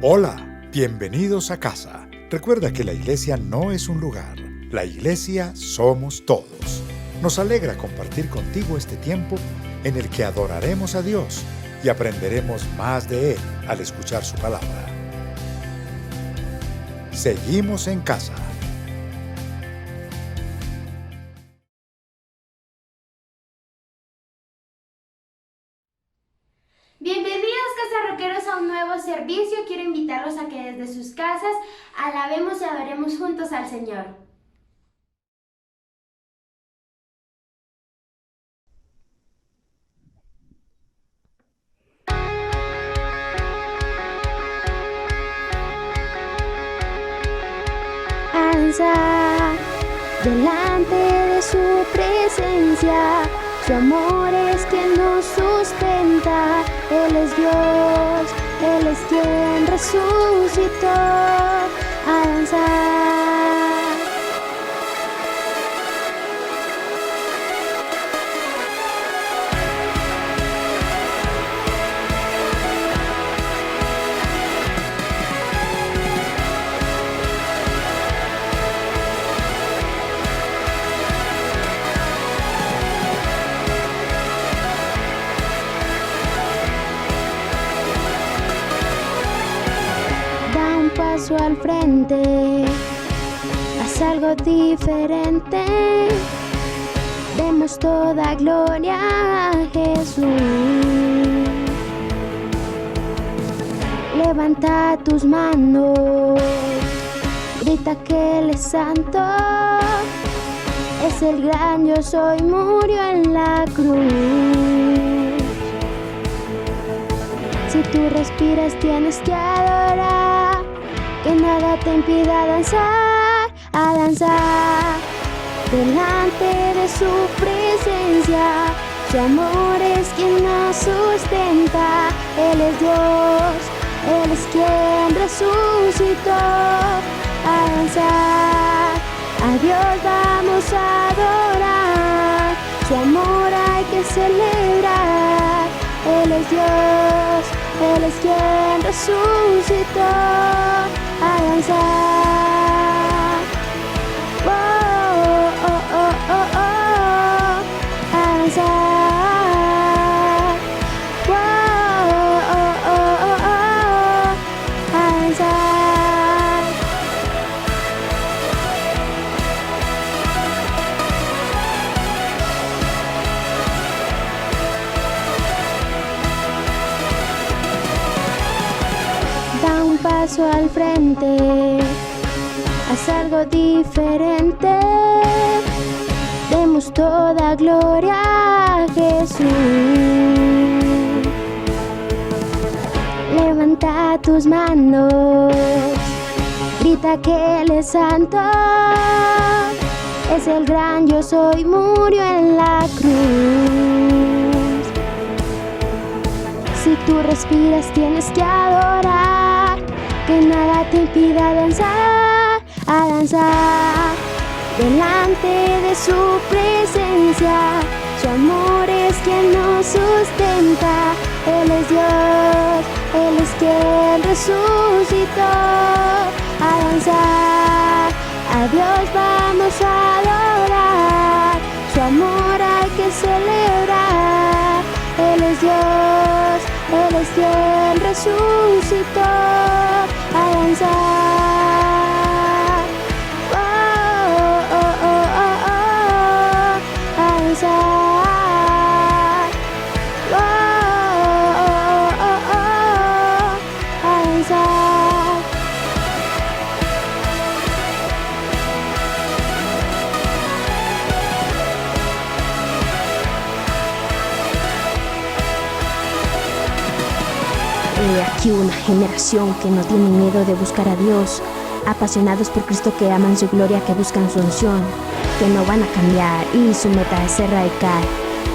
Hola, bienvenidos a casa. Recuerda que la iglesia no es un lugar. La iglesia somos todos. Nos alegra compartir contigo este tiempo en el que adoraremos a Dios y aprenderemos más de Él al escuchar su palabra. Seguimos en casa. Bienvenidos casarroqueros a un nuevo servicio. Quiero invitarlos a que desde sus casas alabemos y adoremos juntos al Señor. Alza delante de su presencia, su amor es quien nos sustenta, Él es Dios, Él es quien resucitó. Alza. Paso al frente, haz algo diferente, demos toda gloria a Jesús. Levanta tus manos, grita que Él es santo, es el gran yo soy, murió en la cruz. Si tú respiras tienes que adorar, que nada te impida danzar, a danzar delante de su presencia. Su amor es quien nos sustenta, Él es Dios, Él es quien resucitó. A danzar, a Dios vamos a adorar, su amor hay que celebrar. Él es Dios, Él es quien resucitó. A danzar, oh, oh, oh, oh, oh. A danzar, oh, oh, oh, oh, oh. A danzar. Da un paso al frente, haz algo diferente, demos toda gloria a Jesús. Levanta tus manos, grita que Él es santo, es el gran yo soy, murió en la cruz. Si tú respiras tienes que adorar, que nada te impida danzar, a danzar delante de su presencia. Su amor es quien nos sustenta, Él es Dios, Él es quien resucitó. A danzar, a Dios vamos a adorar, su amor hay que celebrar. Él es Dios, Él es quien resucitó. A danzar, oh, oh, oh, oh, oh. A danzar, oh, oh, oh, oh, oh. A danzar. Aquí una generación que no tiene miedo de buscar a Dios, apasionados por Cristo que aman su gloria, que buscan su unción, que no van a cambiar y su meta es ser radical.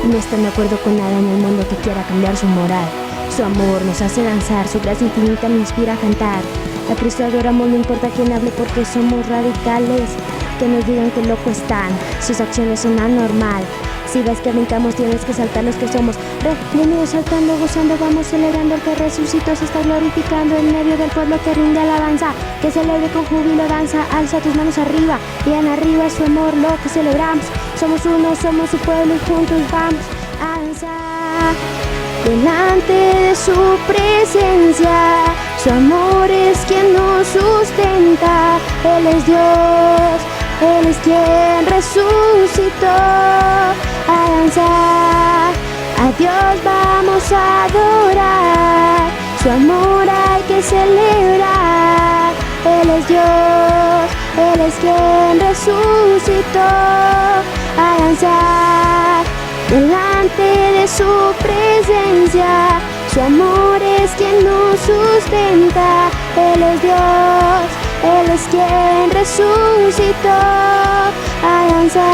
No están de acuerdo con nada en el mundo que quiera cambiar su moral. Su amor nos hace danzar, su gracia infinita nos inspira a cantar. A Cristo adoramos, no importa quién hable porque somos radicales. Que nos digan que loco están, sus acciones son anormal. Si ves que brincamos tienes que saltar los que somos redimidos, saltando, gozando, vamos celebrando. El que resucitó se está glorificando en medio del pueblo que rinde alabanza, que celebre con júbilo, danza, alza tus manos arriba, y en arriba es su amor lo que celebramos. Somos uno, somos su pueblo y juntos vamos a danzar delante de su presencia. Su amor es quien nos sustenta. Él es Dios, Él es quien resucitó. A danzar, a Dios vamos a adorar. Su amor hay que celebrar. Él es Dios, Él es quien resucitó. A danzar delante de su presencia. Su amor es quien nos sustenta. Él es Dios, Él es quien resucitó. A danzar,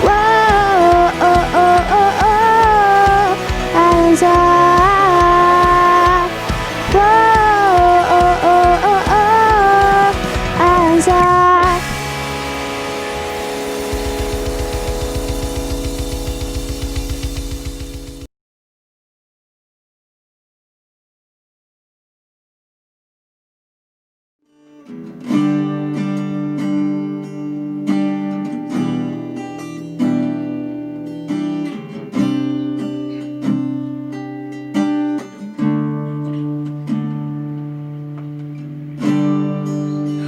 oh, oh, oh, oh, oh. A danzar, oh, oh, oh, oh, oh. A danzar.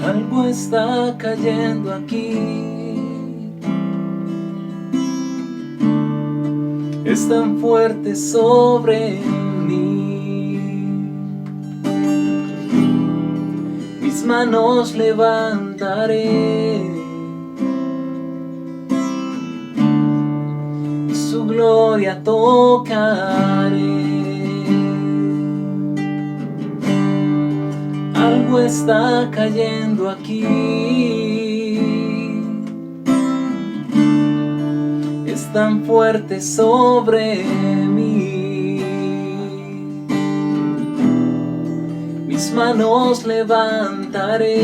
Algo está cayendo aquí, es tan fuerte sobre mí. Mis manos levantaré y su gloria tocaré. Algo está cayendo aquí, es tan fuerte sobre mí. Mis manos levantaré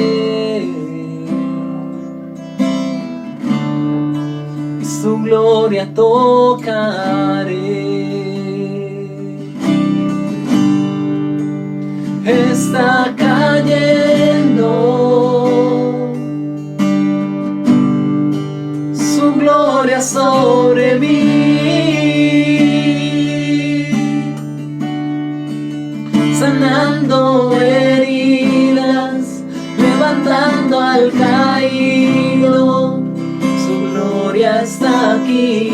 y su gloria tocaré. Está cayendo su gloria sobre mí, sanando heridas, levantando al caído. Su gloria está aquí.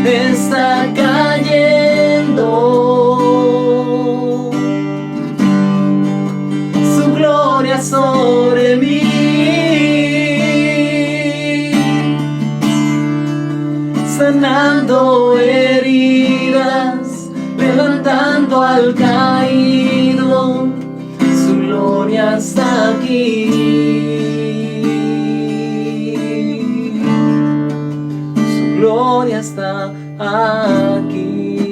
Está cayendo su gloria sobre mí, sanando heridas, levantando al caído. Su gloria está aquí. Su gloria está aquí.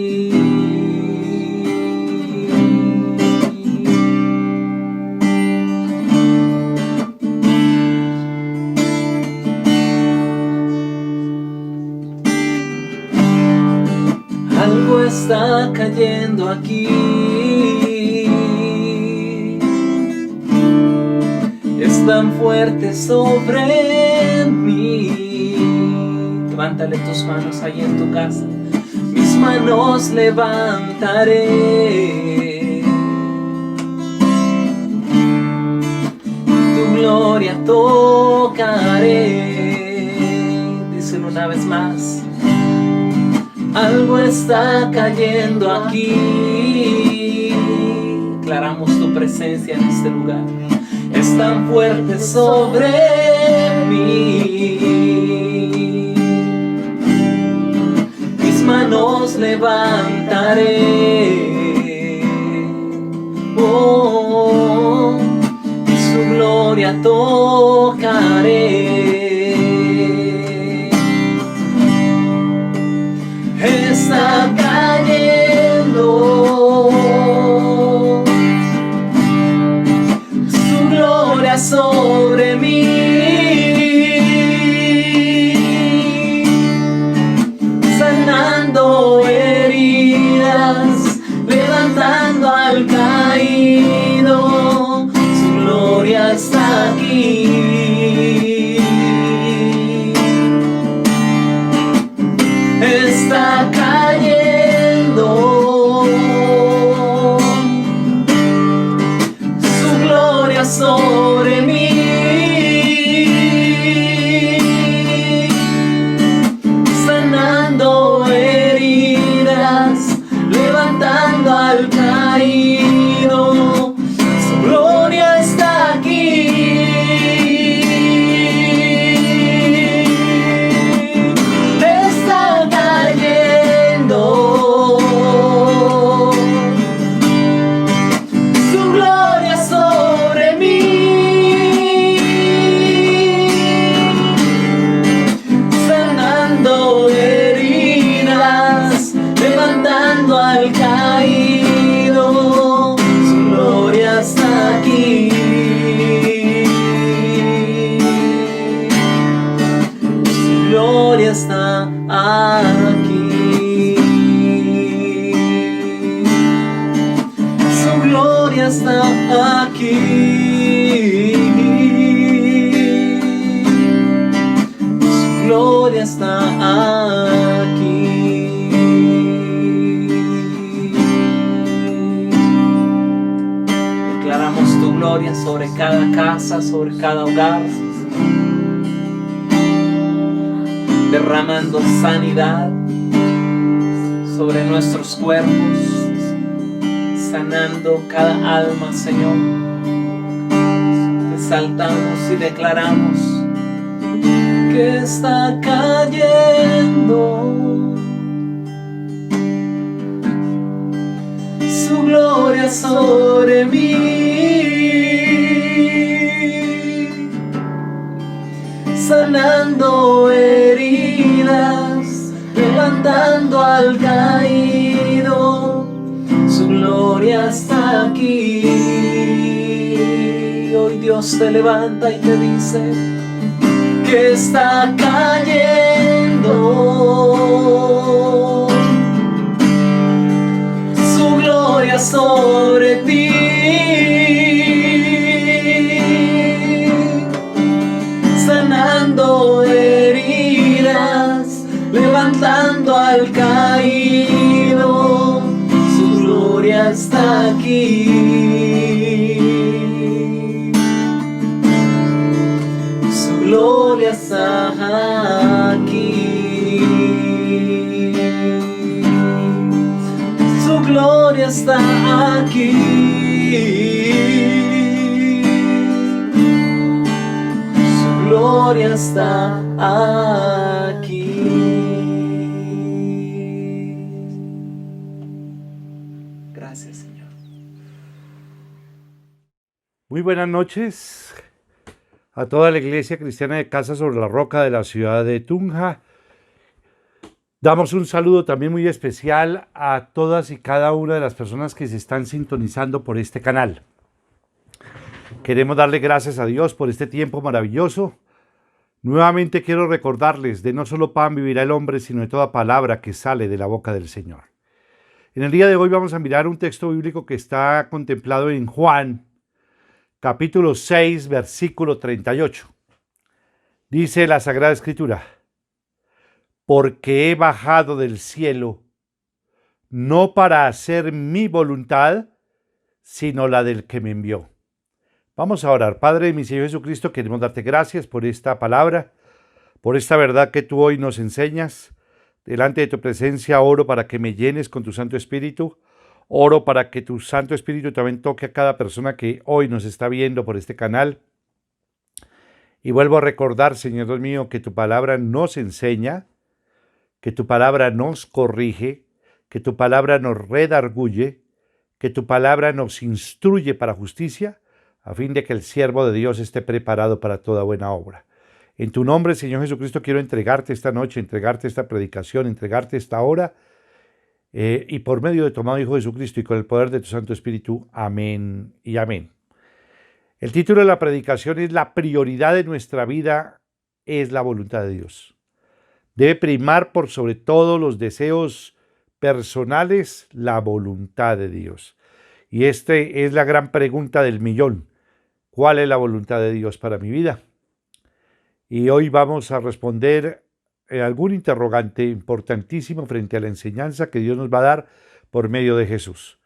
Algo está cayendo aquí, es tan fuerte sobre mí. Levántale tus manos ahí en tu casa. Mis manos levantaré, tu gloria tocaré. Díselo una vez más. Algo está cayendo aquí. Declaramos tu presencia en este lugar. Es tan fuerte sobre mí. Mis manos levantaré, oh, y su gloria tocaré. Está cayendo su gloria sobre gloria está aquí. Su gloria está aquí. Su gloria está aquí. Declaramos tu gloria sobre cada casa, sobre cada hogar, derramando sanidad sobre nuestros cuerpos, sanando cada alma, Señor. Te exaltamos y declaramos que está cayendo su gloria sobre mí, sanando heridas, levantando al caído. Su gloria está aquí. Hoy Dios te levanta y te dice que está cayendo su gloria sobre ti, sanando heridas, levantando al caído. Su gloria está aquí. Su gloria está aquí. Su gloria está aquí. Su gloria está aquí. Gracias, Señor. Muy buenas noches a toda la Iglesia Cristiana de Casa sobre la Roca de la ciudad de Tunja. Damos un saludo también muy especial a todas y cada una de las personas que se están sintonizando por este canal. Queremos darle gracias a Dios por este tiempo maravilloso. Nuevamente quiero recordarles, de no solo pan vivirá el hombre, sino de toda palabra que sale de la boca del Señor. En el día de hoy vamos a mirar un texto bíblico que está contemplado en Juan, capítulo 6, versículo 38. Dice la Sagrada Escritura: porque he bajado del cielo, no para hacer mi voluntad, sino la del que me envió. Vamos a orar. Padre de mi Señor Jesucristo, queremos darte gracias por esta palabra, por esta verdad que tú hoy nos enseñas. Delante de tu presencia oro para que me llenes con tu Santo Espíritu. Oro para que tu Santo Espíritu también toque a cada persona que hoy nos está viendo por este canal. Y vuelvo a recordar, Señor Dios mío, que tu palabra nos enseña, que tu palabra nos corrige, que tu palabra nos redarguye, que tu palabra nos instruye para justicia, a fin de que el siervo de Dios esté preparado para toda buena obra. En tu nombre, Señor Jesucristo, quiero entregarte esta noche, entregarte esta predicación, entregarte esta hora, y por medio de tu amado Hijo Jesucristo y con el poder de tu Santo Espíritu. Amén y amén. El título de la predicación es: la prioridad de nuestra vida es la voluntad de Dios. Debe primar por sobre todos los deseos personales la voluntad de Dios. Y esta es la gran pregunta del millón. ¿Cuál es la voluntad de Dios para mi vida? Y hoy vamos a responder algún interrogante importantísimo frente a la enseñanza que Dios nos va a dar por medio de Jesús.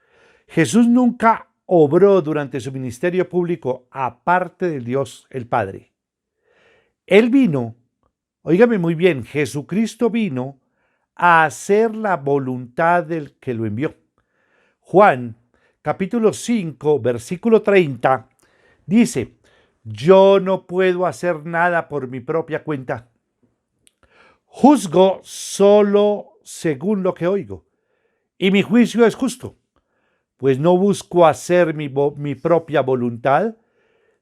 Jesús nunca obró durante su ministerio público aparte de Dios el Padre. Él vino, óigame muy bien, Jesucristo vino a hacer la voluntad del que lo envió. Juan, capítulo 5, versículo 30, dice: yo no puedo hacer nada por mi propia cuenta. Juzgo solo según lo que oigo, y mi juicio es justo, pues no busco hacer mi propia voluntad,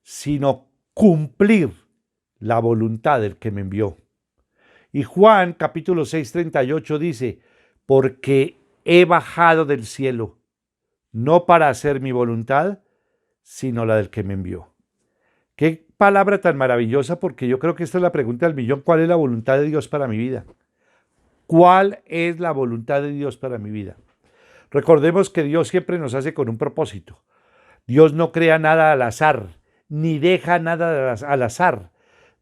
sino cumplir la voluntad del que me envió. Y Juan capítulo 6, 38 dice: porque he bajado del cielo, no para hacer mi voluntad, sino la del que me envió. Qué palabra tan maravillosa, porque yo creo que esta es la pregunta del millón. ¿Cuál es la voluntad de Dios para mi vida? ¿Cuál es la voluntad de Dios para mi vida? Recordemos que Dios siempre nos hace con un propósito. Dios no crea nada al azar, ni deja nada al azar.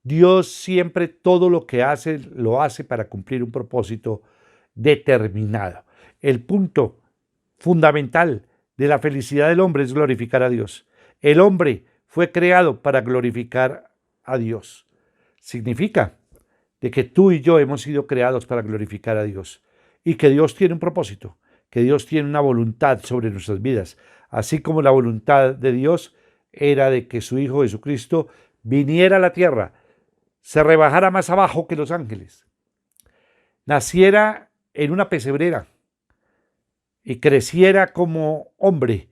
Dios siempre todo lo que hace, lo hace para cumplir un propósito determinado. El punto fundamental de la felicidad del hombre es glorificar a Dios. El hombre fue creado para glorificar a Dios. Significa de que tú y yo hemos sido creados para glorificar a Dios y que Dios tiene un propósito, que Dios tiene una voluntad sobre nuestras vidas, así como la voluntad de Dios era de que su Hijo Jesucristo viniera a la tierra, se rebajara más abajo que los ángeles, naciera en una pesebrera y creciera como hombre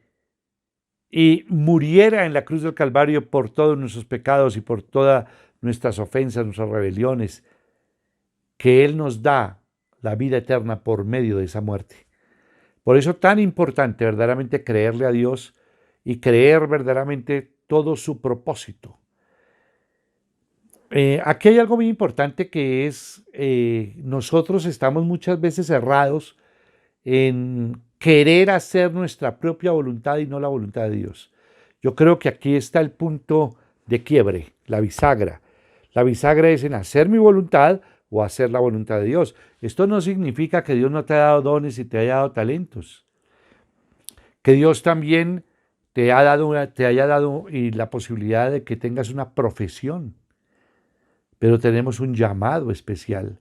y muriera en la cruz del Calvario por todos nuestros pecados y por todas nuestras ofensas, nuestras rebeliones, que Él nos da la vida eterna por medio de esa muerte. Por eso tan importante verdaderamente creerle a Dios y creer verdaderamente todo su propósito. Aquí hay algo muy importante que es, nosotros estamos muchas veces cerrados en querer hacer nuestra propia voluntad y no la voluntad de Dios. Yo creo que aquí está el punto de quiebre, la bisagra. La bisagra es en hacer mi voluntad o hacer la voluntad de Dios. Esto no significa que Dios no te haya dado dones y te haya dado talentos. Que Dios también te haya dado y la posibilidad de que tengas una profesión. Pero tenemos un llamado especial.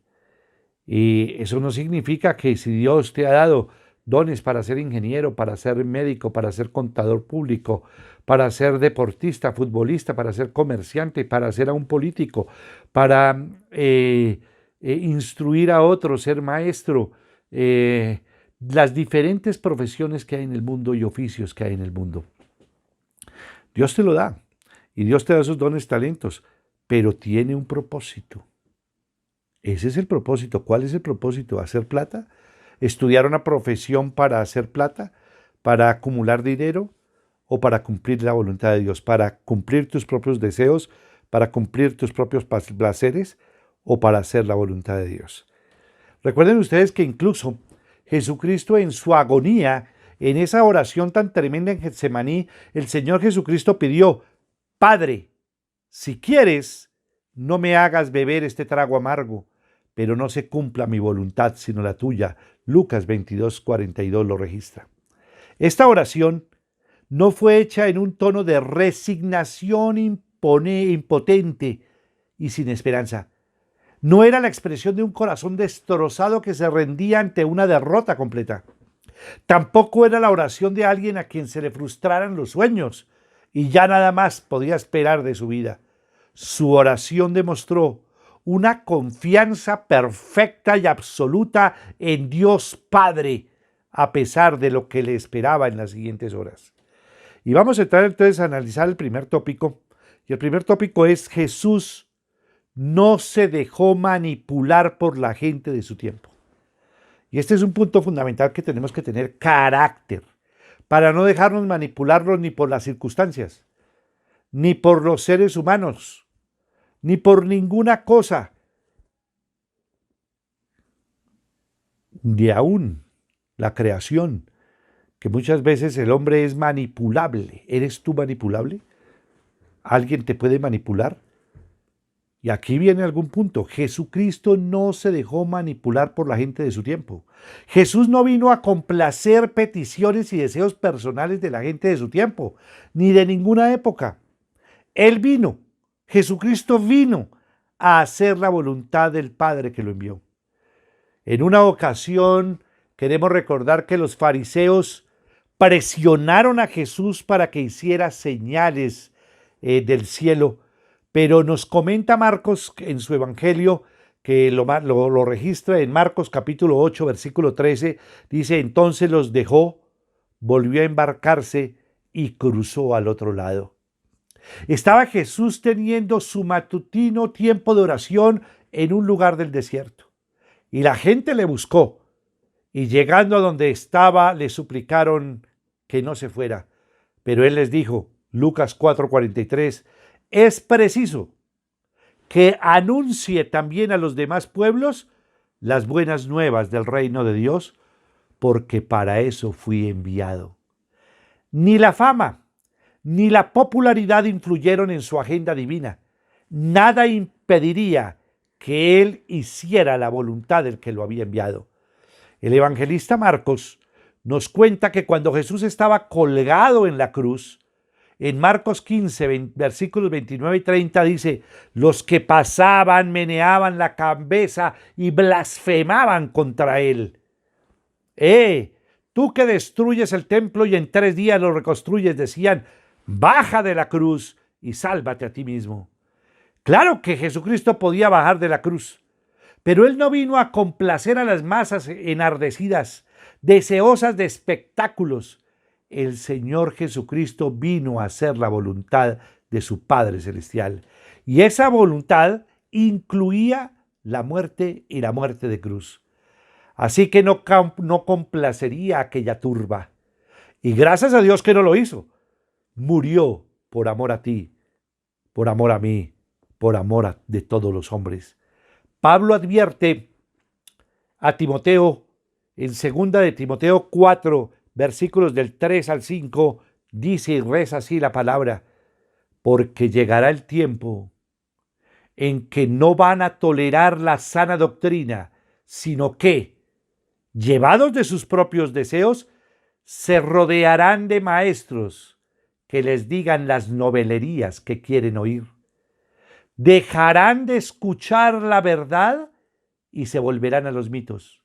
Y eso no significa que si Dios te ha dado dones para ser ingeniero, para ser médico, para ser contador público, para ser deportista, futbolista, para ser comerciante, para ser un político, para instruir a otros, ser maestro, las diferentes profesiones que hay en el mundo y oficios que hay en el mundo. Dios te lo da y Dios te da esos dones, talentos, pero tiene un propósito. Ese es el propósito. ¿Cuál es el propósito? ¿Hacer plata? ¿Estudiar una profesión para hacer plata? ¿Para acumular dinero? ¿O para cumplir la voluntad de Dios? ¿Para cumplir tus propios deseos? ¿Para cumplir tus propios placeres? ¿O para hacer la voluntad de Dios? Recuerden ustedes que incluso Jesucristo en su agonía, en esa oración tan tremenda en Getsemaní, el Señor Jesucristo pidió: Padre, si quieres, no me hagas beber este trago amargo, pero no se cumpla mi voluntad, sino la tuya. Lucas 22:42 lo registra. Esta oración no fue hecha en un tono de resignación impotente y sin esperanza. No era la expresión de un corazón destrozado que se rendía ante una derrota completa. Tampoco era la oración de alguien a quien se le frustraran los sueños y ya nada más podía esperar de su vida. Su oración demostró una confianza perfecta y absoluta en Dios Padre, a pesar de lo que le esperaba en las siguientes horas. Y vamos a entrar entonces a analizar el primer tópico. Y el primer tópico es: Jesús no se dejó manipular por la gente de su tiempo. Y este es un punto fundamental, que tenemos que tener carácter para no dejarnos manipularnos ni por las circunstancias, ni por los seres humanos, ni por ninguna cosa, ni aún la creación, que muchas veces el hombre es manipulable. ¿Eres tú manipulable? ¿Alguien te puede manipular? Y aquí viene algún punto. Jesucristo no se dejó manipular por la gente de su tiempo. Jesús no vino a complacer peticiones y deseos personales de la gente de su tiempo, ni de ninguna época. Jesucristo vino a hacer la voluntad del Padre que lo envió. En una ocasión queremos recordar que los fariseos presionaron a Jesús para que hiciera señales del cielo, pero nos comenta Marcos en su evangelio, que lo registra en Marcos capítulo 8, versículo 13, dice: entonces los dejó, volvió a embarcarse y cruzó al otro lado. Estaba Jesús teniendo su matutino tiempo de oración en un lugar del desierto. Y la gente le buscó, y llegando a donde estaba, le suplicaron que no se fuera. Pero él les dijo, Lucas 4:43, es preciso que anuncie también a los demás pueblos las buenas nuevas del reino de Dios, porque para eso fui enviado. Ni la fama ni la popularidad influyeron en su agenda divina. Nada impediría que él hiciera la voluntad del que lo había enviado. El evangelista Marcos nos cuenta que cuando Jesús estaba colgado en la cruz, en Marcos 15, versículos 29 y 30 dice: los que pasaban meneaban la cabeza y blasfemaban contra él. Tú que destruyes el templo y en 3 días lo reconstruyes, decían: baja de la cruz y sálvate a ti mismo. Claro que Jesucristo podía bajar de la cruz, pero él no vino a complacer a las masas enardecidas, deseosas de espectáculos. El Señor Jesucristo vino a hacer la voluntad de su Padre Celestial. Y esa voluntad incluía la muerte y la muerte de cruz. Así que no complacería a aquella turba. Y gracias a Dios que no lo hizo. Murió por amor a ti, por amor a mí, por amor de todos los hombres. Pablo advierte a Timoteo en 2 de Timoteo 4, versículos del 3 al 5, dice y reza así la palabra: porque llegará el tiempo en que no van a tolerar la sana doctrina, sino que, llevados de sus propios deseos, se rodearán de maestros que les digan las novelerías que quieren oír. Dejarán de escuchar la verdad y se volverán a los mitos.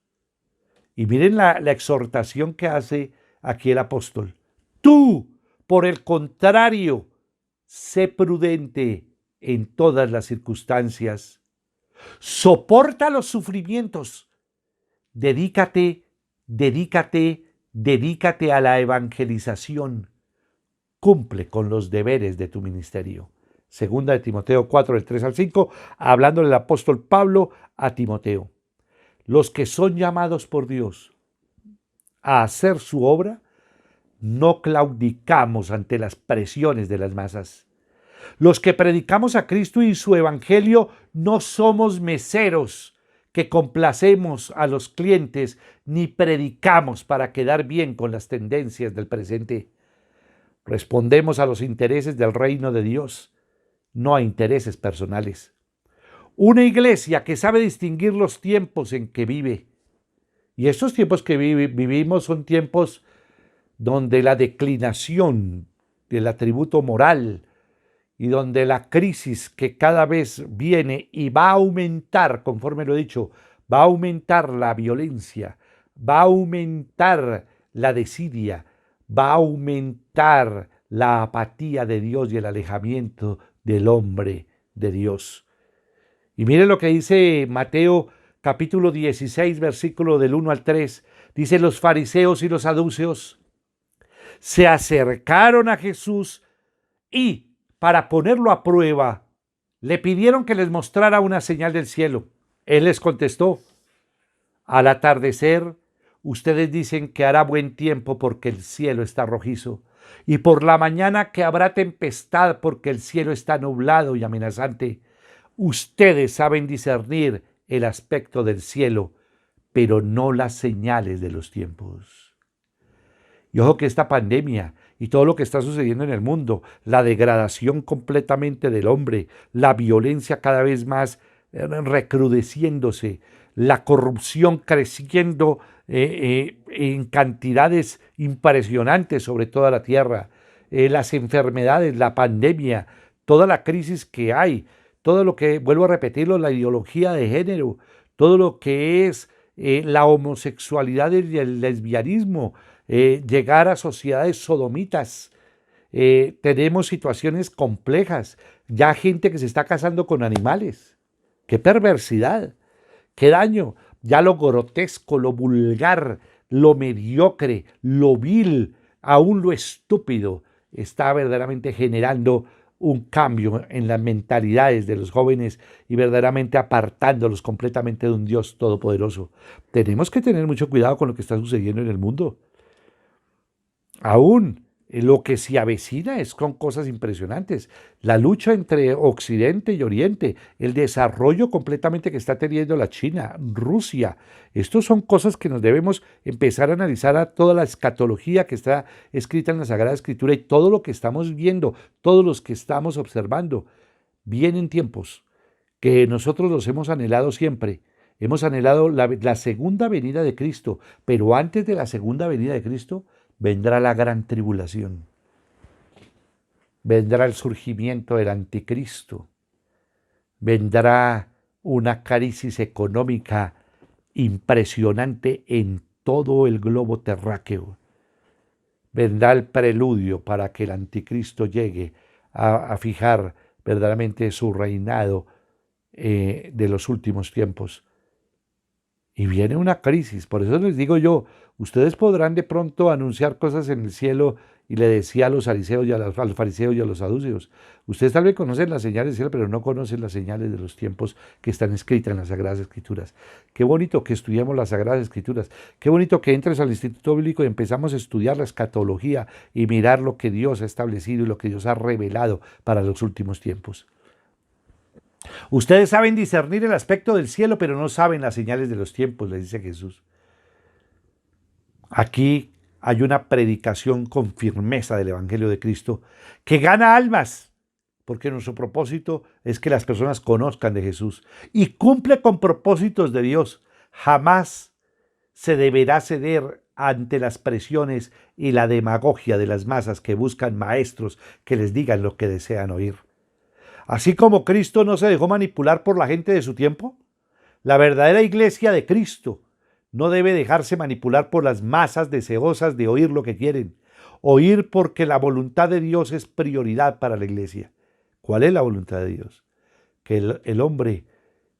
Y miren la exhortación que hace aquí el apóstol. Tú, por el contrario, sé prudente en todas las circunstancias. Soporta los sufrimientos. Dedícate a la evangelización. Cumple con los deberes de tu ministerio. 2 de Timoteo 4, del 3 al 5, hablándole el apóstol Pablo a Timoteo. Los que son llamados por Dios a hacer su obra, no claudicamos ante las presiones de las masas. Los que predicamos a Cristo y su evangelio no somos meseros que complacemos a los clientes, ni predicamos para quedar bien con las tendencias del presente. Respondemos a los intereses del reino de Dios, no a intereses personales. Una iglesia que sabe distinguir los tiempos en que vive. Y estos tiempos que vivimos son tiempos donde la declinación del atributo moral y donde la crisis que cada vez viene y va a aumentar, conforme lo he dicho, va a aumentar la violencia, va a aumentar la desidia, va a aumentar la apatía de Dios y el alejamiento del hombre de Dios. Y miren lo que dice Mateo capítulo 16, versículo del 1 al 3. Dice: los fariseos y los saduceos se acercaron a Jesús y, para ponerlo a prueba, le pidieron que les mostrara una señal del cielo. Él les contestó: al atardecer, ustedes dicen que hará buen tiempo porque el cielo está rojizo, y por la mañana que habrá tempestad porque el cielo está nublado y amenazante. Ustedes saben discernir el aspecto del cielo, pero no las señales de los tiempos. Y ojo que esta pandemia y todo lo que está sucediendo en el mundo, la degradación completamente del hombre, la violencia cada vez más recrudeciéndose, la corrupción creciendo en cantidades impresionantes sobre toda la tierra, las enfermedades, la pandemia, toda la crisis que hay, todo lo que, vuelvo a repetirlo, la ideología de género, todo lo que es la homosexualidad y el lesbianismo, llegar a sociedades sodomitas. Tenemos situaciones complejas, ya gente que se está casando con animales. ¡Qué perversidad! ¡Qué daño! Ya lo grotesco, lo vulgar, lo mediocre, lo vil, aún lo estúpido, está verdaderamente generando un cambio en las mentalidades de los jóvenes y verdaderamente apartándolos completamente de un Dios todopoderoso. Tenemos que tener mucho cuidado con lo que está sucediendo en el mundo. Aún Lo que se avecina es con cosas impresionantes. La lucha entre Occidente y Oriente, el desarrollo completamente que está teniendo la China, Rusia. Estos son cosas que nos debemos empezar a analizar a toda la escatología que está escrita en la Sagrada Escritura y todo lo que estamos viendo, todos los que estamos observando. Vienen tiempos que nosotros los hemos anhelado siempre. Hemos anhelado la segunda venida de Cristo, pero antes de la segunda venida de Cristo vendrá la gran tribulación. Vendrá el surgimiento del anticristo. Vendrá una crisis económica impresionante en todo el globo terráqueo. Vendrá el preludio para que el anticristo llegue a fijar verdaderamente su reinado de los últimos tiempos. Y viene una crisis, por eso les digo yo, ustedes podrán de pronto anunciar cosas en el cielo, y le decía a los fariseos y a los fariseos y a los saduceos, ustedes tal vez conocen las señales del cielo, pero no conocen las señales de los tiempos que están escritas en las Sagradas Escrituras. Qué bonito que estudiamos las Sagradas Escrituras, qué bonito que entres al Instituto Bíblico y empezamos a estudiar la escatología y mirar lo que Dios ha establecido y lo que Dios ha revelado para los últimos tiempos. Ustedes saben discernir el aspecto del cielo, pero no saben las señales de los tiempos, les dice Jesús. Aquí hay una predicación con firmeza del Evangelio de Cristo que gana almas, porque nuestro propósito es que las personas conozcan de Jesús y cumple con propósitos de Dios. Jamás se deberá ceder ante las presiones y la demagogia de las masas que buscan maestros que les digan lo que desean oír. Así como Cristo no se dejó manipular por la gente de su tiempo, la verdadera iglesia de Cristo no debe dejarse manipular por las masas deseosas de oír lo que quieren. Oír porque la voluntad de Dios es prioridad para la iglesia. ¿Cuál es la voluntad de Dios? Que el hombre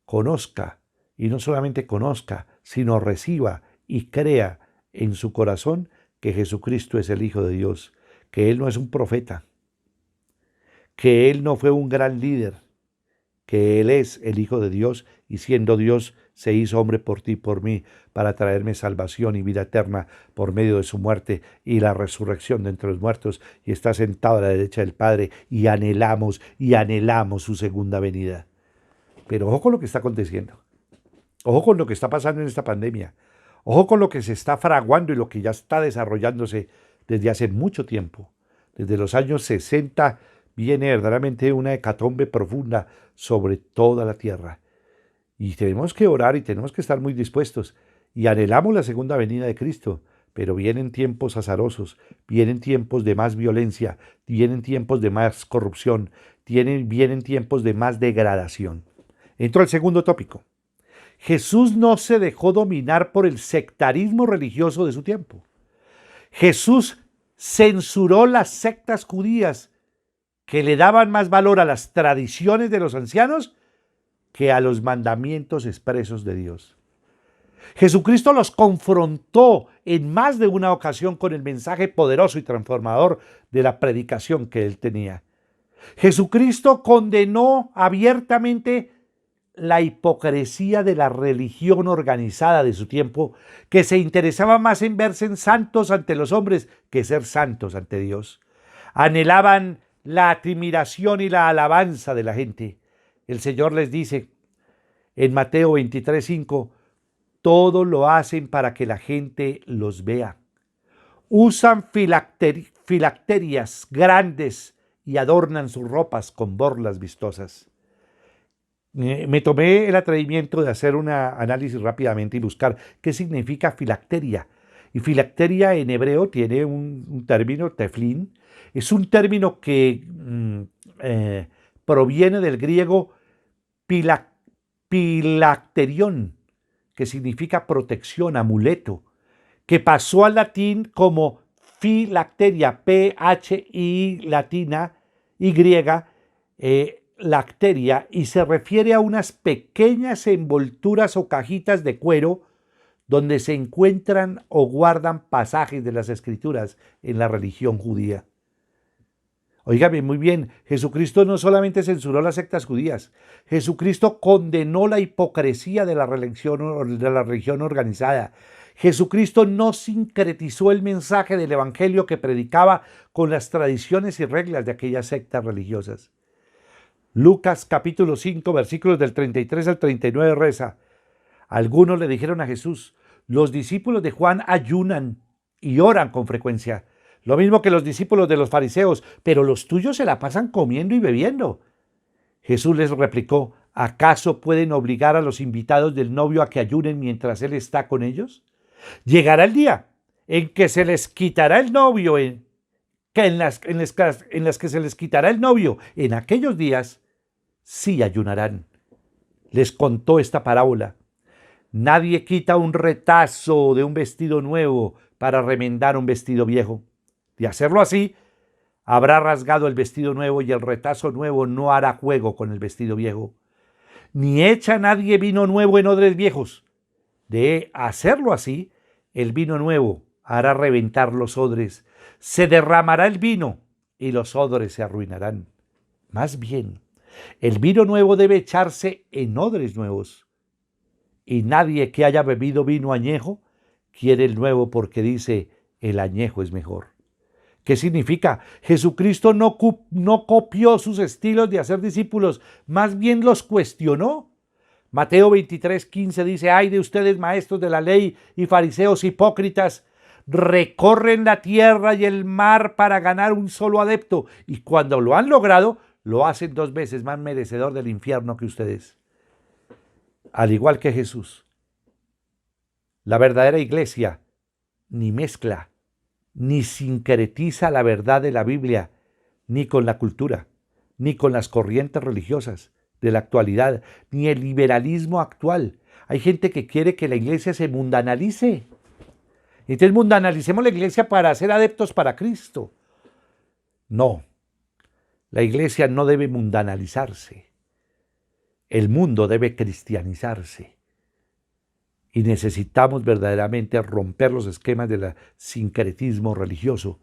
conozca, y no solamente conozca, sino reciba y crea en su corazón que Jesucristo es el Hijo de Dios, que Él no es un profeta, que Él no fue un gran líder, que Él es el Hijo de Dios y siendo Dios se hizo hombre por ti y por mí para traerme salvación y vida eterna por medio de su muerte y la resurrección de entre los muertos y está sentado a la derecha del Padre y anhelamos su segunda venida. Pero ojo con lo que está aconteciendo, ojo con lo que está pasando en esta pandemia, ojo con lo que se está fraguando y lo que ya está desarrollándose desde hace mucho tiempo, desde los años 60. Viene verdaderamente una hecatombe profunda sobre toda la tierra. Y tenemos que orar y tenemos que estar muy dispuestos. Y anhelamos la segunda venida de Cristo. Pero vienen tiempos azarosos, vienen tiempos de más violencia, vienen tiempos de más corrupción, vienen tiempos de más degradación. Entro al segundo tópico. Jesús no se dejó dominar por el sectarismo religioso de su tiempo. Jesús censuró las sectas judías que le daban más valor a las tradiciones de los ancianos que a los mandamientos expresos de Dios. Jesucristo los confrontó en más de una ocasión con el mensaje poderoso y transformador de la predicación que él tenía. Jesucristo condenó abiertamente la hipocresía de la religión organizada de su tiempo, que se interesaba más en verse en santos ante los hombres que ser santos ante Dios. Anhelaban la admiración y la alabanza de la gente. El Señor les dice en Mateo 23:5, todo lo hacen para que la gente los vea. Usan filacterias grandes y adornan sus ropas con borlas vistosas. Me tomé el atrevimiento de hacer un análisis rápidamente y buscar qué significa filacteria. Y filacteria en hebreo tiene un término, teflín. Es un término que proviene del griego pilacterión, que significa protección, amuleto, que pasó al latín como filacteria, P-H-I latina, Y, lacteria, y se refiere a unas pequeñas envolturas o cajitas de cuero donde se encuentran o guardan pasajes de las Escrituras en la religión judía. Óigame muy bien, Jesucristo no solamente censuró las sectas judías, Jesucristo condenó la hipocresía de la religión organizada. Jesucristo no sincretizó el mensaje del evangelio que predicaba con las tradiciones y reglas de aquellas sectas religiosas. Lucas capítulo 5, versículos del 33 al 39 reza: algunos le dijeron a Jesús: los discípulos de Juan ayunan y oran con frecuencia, lo mismo que los discípulos de los fariseos, pero los tuyos se la pasan comiendo y bebiendo. Jesús les replicó: ¿acaso pueden obligar a los invitados del novio a que ayunen mientras él está con ellos? Llegará el día en que se les quitará el novio, en las que se les quitará el novio. En aquellos días sí ayunarán. Les contó esta parábola: nadie quita un retazo de un vestido nuevo para remendar un vestido viejo. De hacerlo así, habrá rasgado el vestido nuevo y el retazo nuevo no hará juego con el vestido viejo. Ni echa nadie vino nuevo en odres viejos. De hacerlo así, el vino nuevo hará reventar los odres, se derramará el vino y los odres se arruinarán. Más bien, el vino nuevo debe echarse en odres nuevos. Y nadie que haya bebido vino añejo quiere el nuevo porque dice: el añejo es mejor. ¿Qué significa? Jesucristo no copió sus estilos de hacer discípulos, más bien los cuestionó. Mateo 23:15 dice: ay de ustedes, maestros de la ley y fariseos hipócritas, recorren la tierra y el mar para ganar un solo adepto, y cuando lo han logrado, lo hacen 2 veces más merecedor del infierno que ustedes. Al igual que Jesús, la verdadera iglesia ni mezcla ni sincretiza la verdad de la Biblia, ni con la cultura, ni con las corrientes religiosas de la actualidad, ni el liberalismo actual. Hay gente que quiere que la iglesia se mundanalice. Entonces mundanalicemos la iglesia para ser adeptos para Cristo. No, la iglesia no debe mundanalizarse. El mundo debe cristianizarse. Y necesitamos verdaderamente romper los esquemas del sincretismo religioso.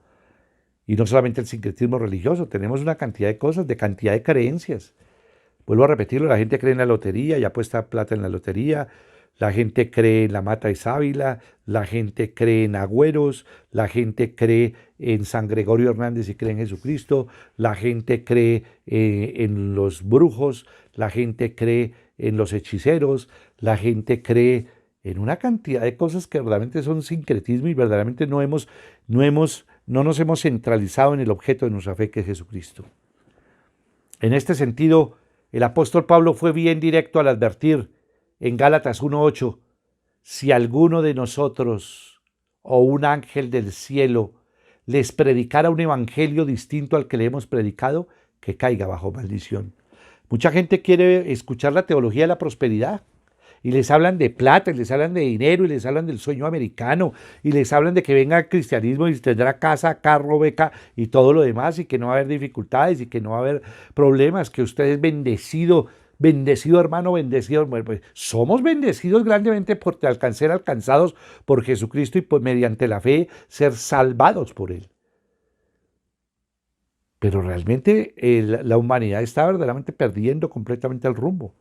Y no solamente el sincretismo religioso, tenemos una cantidad de cosas, de cantidad de creencias. Vuelvo a repetirlo, la gente cree en la lotería y apuesta plata en la lotería, la gente cree en la mata de sábila, la gente cree en agüeros, la gente cree en San Gregorio Hernández y cree en Jesucristo, la gente cree en los brujos, la gente cree en los hechiceros, la gente cree en una cantidad de cosas que verdaderamente son sincretismo y verdaderamente no nos hemos centralizado en el objeto de nuestra fe, que es Jesucristo. En este sentido, el apóstol Pablo fue bien directo al advertir en Gálatas 1:8: si alguno de nosotros o un ángel del cielo les predicara un evangelio distinto al que le hemos predicado, que caiga bajo maldición. Mucha gente quiere escuchar la teología de la prosperidad. Y les hablan de plata, y les hablan de dinero, y les hablan del sueño americano, y les hablan de que venga el cristianismo y tendrá casa, carro, beca y todo lo demás, y que no va a haber dificultades, y que no va a haber problemas, que usted es bendecido, hermano, bendecido. Bueno, pues somos bendecidos grandemente por ser alcanzados por Jesucristo y por, mediante la fe, ser salvados por Él. Pero realmente la humanidad está verdaderamente perdiendo completamente el rumbo.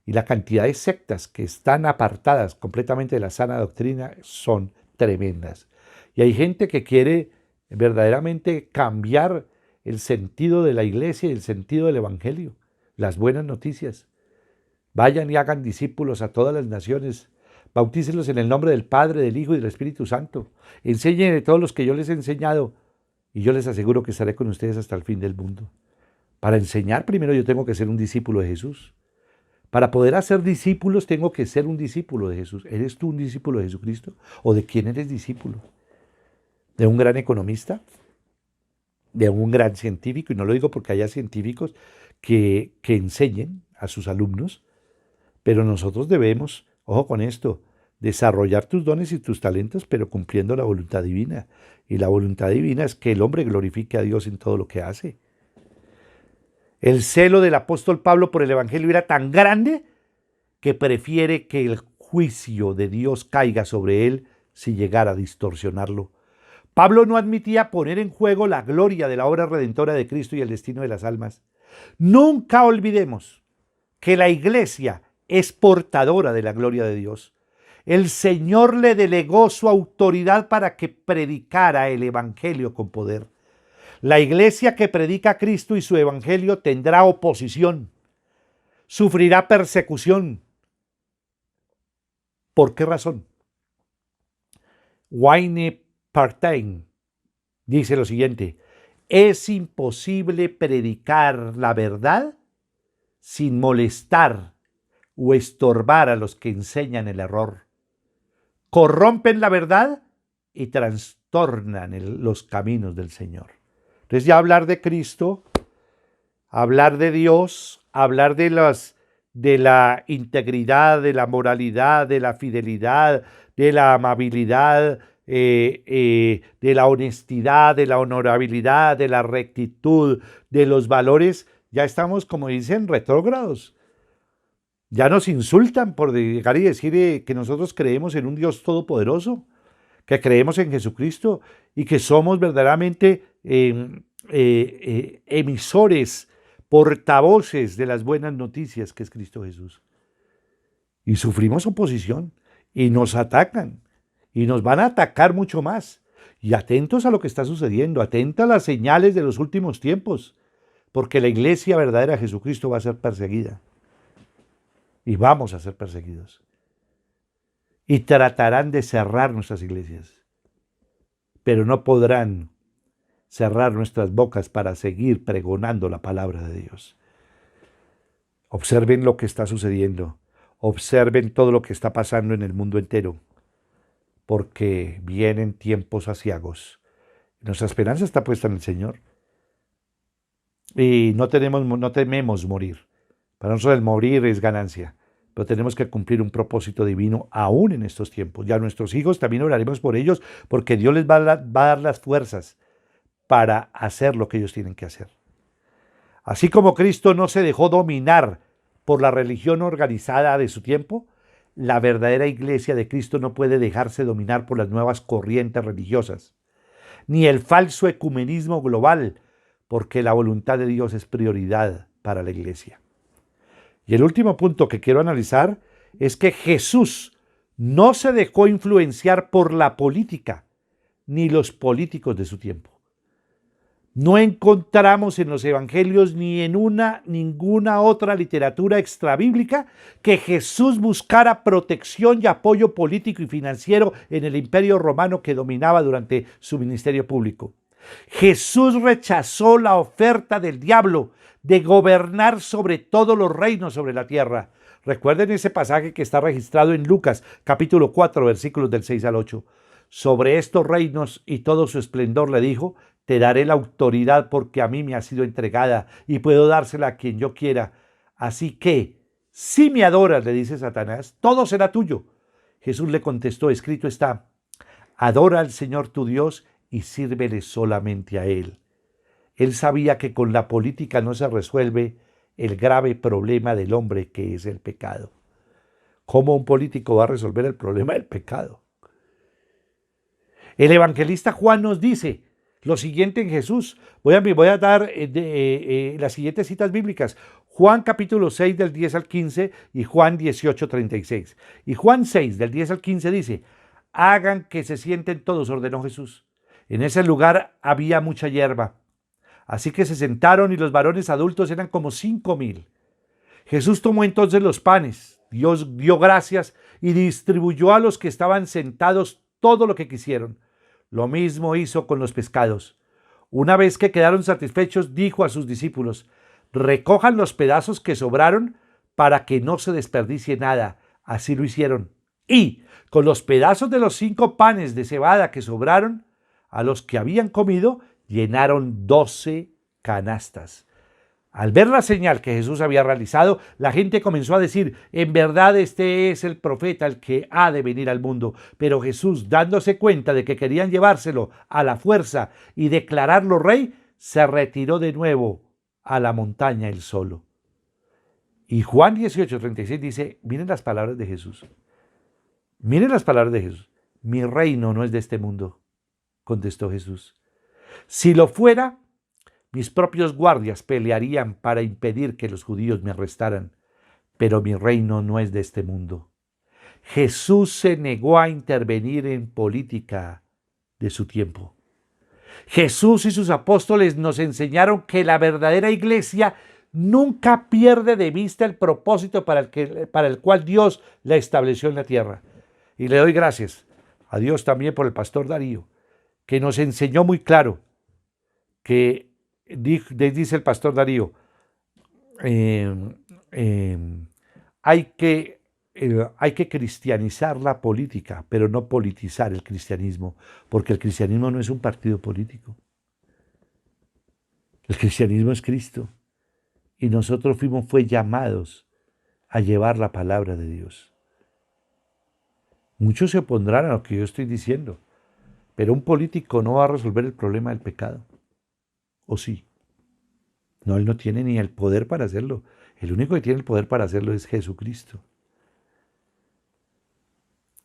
Y la cantidad de sectas que están apartadas completamente de la sana doctrina son tremendas. Y hay gente que quiere verdaderamente cambiar el sentido de la iglesia y el sentido del evangelio, las buenas noticias. Vayan y hagan discípulos a todas las naciones. Bautícenlos en el nombre del Padre, del Hijo y del Espíritu Santo. Enseñen de todos los que yo les he enseñado. Y yo les aseguro que estaré con ustedes hasta el fin del mundo. Para enseñar, primero yo tengo que ser un discípulo de Jesús. Para poder hacer discípulos tengo que ser un discípulo de Jesús. ¿Eres tú un discípulo de Jesucristo? ¿O de quién eres discípulo? ¿De un gran economista? ¿De un gran científico? Y no lo digo porque haya científicos que enseñen a sus alumnos, pero nosotros debemos, ojo con esto, desarrollar tus dones y tus talentos, pero cumpliendo la voluntad divina. Y la voluntad divina es que el hombre glorifique a Dios en todo lo que hace. El celo del apóstol Pablo por el evangelio era tan grande que prefiere que el juicio de Dios caiga sobre él si llegara a distorsionarlo. Pablo no admitía poner en juego la gloria de la obra redentora de Cristo y el destino de las almas. Nunca olvidemos que la iglesia es portadora de la gloria de Dios. El Señor le delegó su autoridad para que predicara el evangelio con poder. La iglesia que predica a Cristo y su evangelio tendrá oposición, sufrirá persecución. ¿Por qué razón? Wayne Partain dice lo siguiente: es imposible predicar la verdad sin molestar o estorbar a los que enseñan el error. Corrompen la verdad y trastornan los caminos del Señor. Entonces ya hablar de Cristo, hablar de Dios, hablar de la integridad, de la moralidad, de la fidelidad, de la amabilidad, de la honestidad, de la honorabilidad, de la rectitud, de los valores, ya estamos, como dicen, retrógrados. Ya nos insultan por llegar y decir que nosotros creemos en un Dios todopoderoso, que creemos en Jesucristo y que somos verdaderamente emisores, portavoces de las buenas noticias que es Cristo Jesús. Y sufrimos oposición y nos atacan y nos van a atacar mucho más. Y atentos a lo que está sucediendo, atentos a las señales de los últimos tiempos, porque la iglesia verdadera de Jesucristo va a ser perseguida. Y vamos a ser perseguidos. Y tratarán de cerrar nuestras iglesias, pero no podrán cerrar nuestras bocas para seguir pregonando la palabra de Dios. Observen lo que está sucediendo. Observen todo lo que está pasando en el mundo entero, porque vienen tiempos aciagos. Nuestra esperanza está puesta en el Señor. Y no tememos morir. Para nosotros el morir es ganancia, pero tenemos que cumplir un propósito divino aún en estos tiempos. Ya nuestros hijos también oraremos por ellos, porque Dios les va a dar las fuerzas para hacer lo que ellos tienen que hacer. Así como Cristo no se dejó dominar por la religión organizada de su tiempo, la verdadera iglesia de Cristo no puede dejarse dominar por las nuevas corrientes religiosas, ni el falso ecumenismo global, porque la voluntad de Dios es prioridad para la iglesia. Y el último punto que quiero analizar es que Jesús no se dejó influenciar por la política ni los políticos de su tiempo. No encontramos en los evangelios ni en ninguna otra literatura extrabíblica que Jesús buscara protección y apoyo político y financiero en el imperio romano que dominaba durante su ministerio público. Jesús rechazó la oferta del diablo de gobernar sobre todos los reinos sobre la tierra. Recuerden ese pasaje que está registrado en Lucas, capítulo 4, versículos del 6 al 8. Sobre estos reinos y todo su esplendor le dijo: te daré la autoridad porque a mí me ha sido entregada y puedo dársela a quien yo quiera. Así que, si me adoras, le dice Satanás, todo será tuyo. Jesús le contestó: escrito está, adora al Señor tu Dios y sírvele solamente a Él. Él sabía que con la política no se resuelve el grave problema del hombre, que es el pecado. ¿Cómo un político va a resolver el problema del pecado? El evangelista Juan nos dice lo siguiente en Jesús. Voy a dar las siguientes citas bíblicas. Juan capítulo 6 del 10 al 15 y Juan 18, 36. Y Juan 6 del 10 al 15 dice: hagan que se sienten todos, ordenó Jesús. En ese lugar había mucha hierba. Así que se sentaron y los varones adultos eran como 5,000. Jesús tomó entonces los panes, Dios dio gracias y distribuyó a los que estaban sentados todo lo que quisieron. Lo mismo hizo con los pescados. Una vez que quedaron satisfechos, dijo a sus discípulos: recojan los pedazos que sobraron para que no se desperdicie nada. Así lo hicieron. Y con los pedazos de los 5 panes de cebada que sobraron, a los que habían comido, llenaron 12 canastas. Al ver la señal que Jesús había realizado, la gente comenzó a decir: en verdad este es el profeta, el que ha de venir al mundo. Pero Jesús, dándose cuenta de que querían llevárselo a la fuerza y declararlo rey, se retiró de nuevo a la montaña él solo. Y Juan 18:36 dice, miren las palabras de Jesús. Miren las palabras de Jesús. Mi reino no es de este mundo. contestó Jesús. Si lo fuera, mis propios guardias pelearían para impedir que los judíos me arrestaran, pero mi reino no es de este mundo. Jesús se negó a intervenir en política de su tiempo. Jesús y sus apóstoles nos enseñaron que la verdadera iglesia nunca pierde de vista el propósito para el cual Dios la estableció en la tierra. Y le doy gracias a Dios también por el pastor Darío, que nos enseñó muy claro que, dice el pastor Darío, hay que cristianizar la política, pero no politizar el cristianismo, porque el cristianismo no es un partido político. El cristianismo es Cristo, y nosotros fue llamados a llevar la palabra de Dios. Muchos se opondrán a lo que yo estoy diciendo, pero un político no va a resolver el problema del pecado. ¿O sí? No, él no tiene ni el poder para hacerlo. El único que tiene el poder para hacerlo es Jesucristo.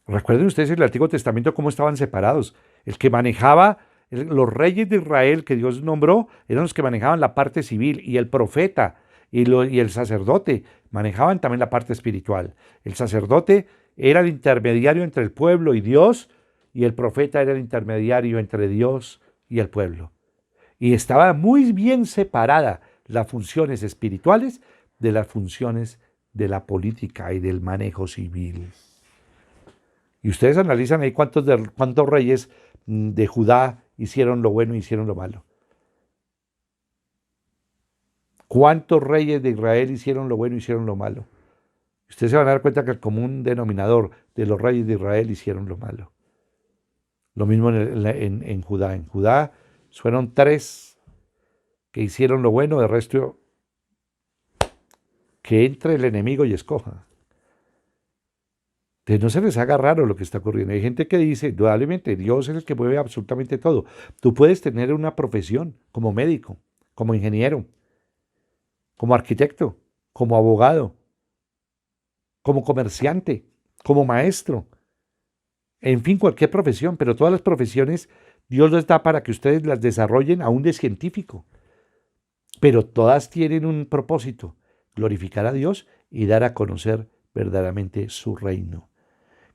Recuerden ustedes en el Antiguo Testamento cómo estaban separados. El que manejaba, los reyes de Israel que Dios nombró, eran los que manejaban la parte civil, y el profeta y el sacerdote manejaban también la parte espiritual. El sacerdote era el intermediario entre el pueblo y Dios, y el profeta era el intermediario entre Dios y el pueblo. Y estaba muy bien separada las funciones espirituales de las funciones de la política y del manejo civil. Y ustedes analizan ahí cuántos reyes de Judá hicieron lo bueno y hicieron lo malo. ¿Cuántos reyes de Israel hicieron lo bueno y hicieron lo malo? Ustedes se van a dar cuenta que el común denominador de los reyes de Israel hicieron lo malo. Lo mismo en Judá. En Judá fueron 3 que hicieron lo bueno, el resto que entre el enemigo y escoja. Entonces no se les haga raro lo que está ocurriendo. Hay gente que dice, indudablemente, Dios es el que mueve absolutamente todo. Tú puedes tener una profesión como médico, como ingeniero, como arquitecto, como abogado, como comerciante, como maestro, en fin, cualquier profesión, pero todas las profesiones Dios les da para que ustedes las desarrollen aún de científico. Pero todas tienen un propósito, glorificar a Dios y dar a conocer verdaderamente su reino.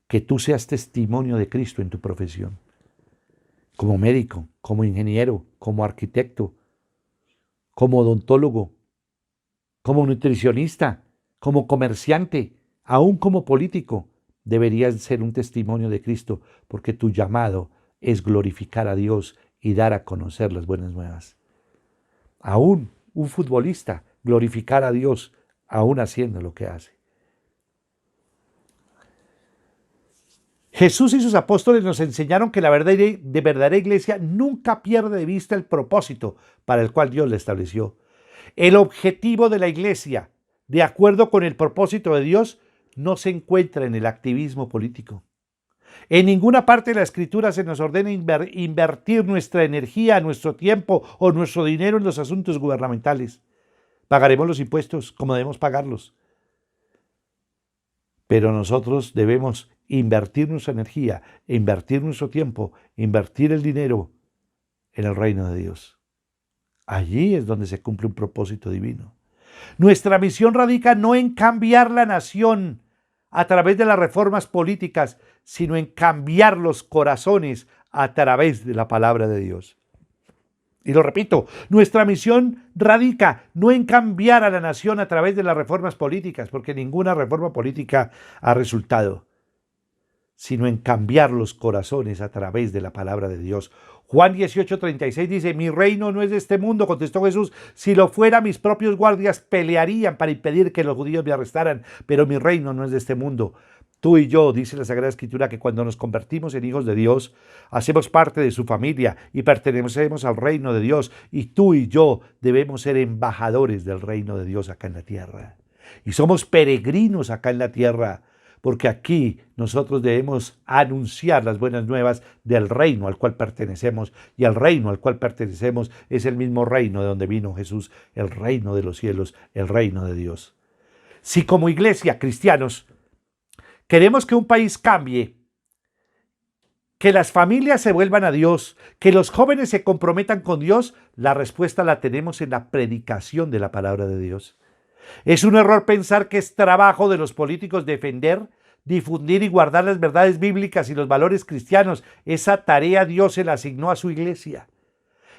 Que tú seas testimonio de Cristo en tu profesión, como médico, como ingeniero, como arquitecto, como odontólogo, como nutricionista, como comerciante, aún como político. Deberías ser un testimonio de Cristo, porque tu llamado es glorificar a Dios y dar a conocer las buenas nuevas. Aún un futbolista, glorificar a Dios, aún haciendo lo que hace. Jesús y sus apóstoles nos enseñaron que la verdadera iglesia nunca pierde de vista el propósito para el cual Dios la estableció. El objetivo de la iglesia, de acuerdo con el propósito de Dios, no se encuentra en el activismo político. En ninguna parte de la Escritura se nos ordena invertir nuestra energía, nuestro tiempo o nuestro dinero en los asuntos gubernamentales. Pagaremos los impuestos como debemos pagarlos. Pero nosotros debemos invertir nuestra energía, invertir nuestro tiempo, invertir el dinero en el reino de Dios. Allí es donde se cumple un propósito divino. Nuestra misión radica no en cambiar la nación a través de las reformas políticas, sino en cambiar los corazones a través de la palabra de Dios. Y lo repito, nuestra misión radica no en cambiar a la nación a través de las reformas políticas, porque ninguna reforma política ha resultado, sino en cambiar los corazones a través de la palabra de Dios. Juan 18:36 dice, mi reino no es de este mundo, contestó Jesús, si lo fuera mis propios guardias pelearían para impedir que los judíos me arrestaran, pero mi reino no es de este mundo. Tú y yo, dice la Sagrada Escritura, que cuando nos convertimos en hijos de Dios, hacemos parte de su familia y pertenecemos al reino de Dios, y tú y yo debemos ser embajadores del reino de Dios acá en la tierra. Y somos peregrinos acá en la tierra, porque aquí nosotros debemos anunciar las buenas nuevas del reino al cual pertenecemos, y el reino al cual pertenecemos es el mismo reino de donde vino Jesús, el reino de los cielos, el reino de Dios. Si como iglesia, cristianos, queremos que un país cambie, que las familias se vuelvan a Dios, que los jóvenes se comprometan con Dios, la respuesta la tenemos en la predicación de la palabra de Dios. Es un error pensar que es trabajo de los políticos defender, difundir y guardar las verdades bíblicas y los valores cristianos. Esa tarea Dios se la asignó a su iglesia.